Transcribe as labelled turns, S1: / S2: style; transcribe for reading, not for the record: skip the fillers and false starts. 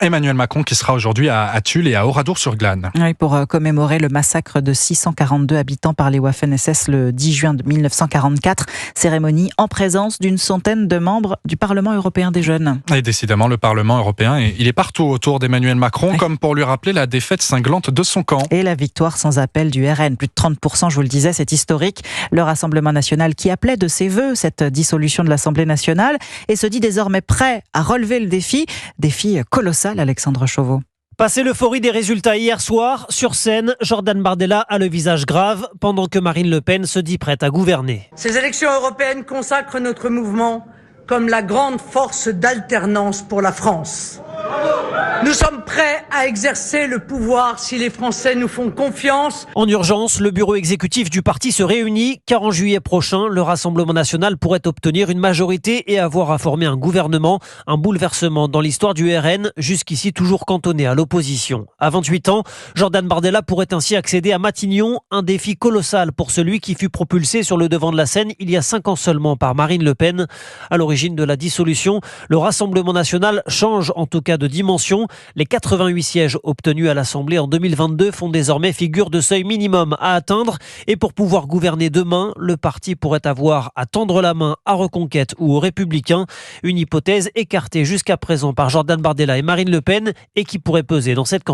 S1: Emmanuel Macron qui sera aujourd'hui à Tulle et à Oradour-sur-Glane.
S2: Oui, pour commémorer le massacre de 642 habitants par les Waffen-SS le 10 juin 1944. Cérémonie en présence d'une centaine de membres du Parlement européen des jeunes.
S1: Et décidément, le Parlement européen, il est partout autour d'Emmanuel Macron, comme pour lui rappeler la défaite cinglante de son camp.
S2: Et la victoire sans appel du RN. Plus de 30%, je vous le disais, c'est historique. Le Rassemblement national qui appelait de ses voeux cette dissolution de l'Assemblée nationale et se dit désormais prêt à relever le défi. Défi colossal, Alexandre Chauveau.
S3: Passé l'euphorie des résultats hier soir, sur scène, Jordan Bardella a le visage grave, pendant que Marine Le Pen se dit prête à gouverner.
S4: Ces élections européennes consacrent notre mouvement comme la grande force d'alternance pour la France. Nous sommes prêts à exercer le pouvoir si les Français nous font confiance.
S3: En urgence, le bureau exécutif du parti se réunit car en juillet prochain, le Rassemblement national pourrait obtenir une majorité et avoir à former un gouvernement. Un bouleversement dans l'histoire du RN, jusqu'ici toujours cantonné à l'opposition. À 28 ans, Jordan Bardella pourrait ainsi accéder à Matignon, un défi colossal pour celui qui fut propulsé sur le devant de la scène il y a 5 ans seulement par Marine Le Pen. À l'origine de la dissolution, le Rassemblement national change en tout cas de dimension. Les 88 sièges obtenus à l'Assemblée en 2022 font désormais figure de seuil minimum à atteindre. Et pour pouvoir gouverner demain, le parti pourrait avoir à tendre la main à Reconquête ou aux Républicains. Une hypothèse écartée jusqu'à présent par Jordan Bardella et Marine Le Pen et qui pourrait peser dans cette campagne.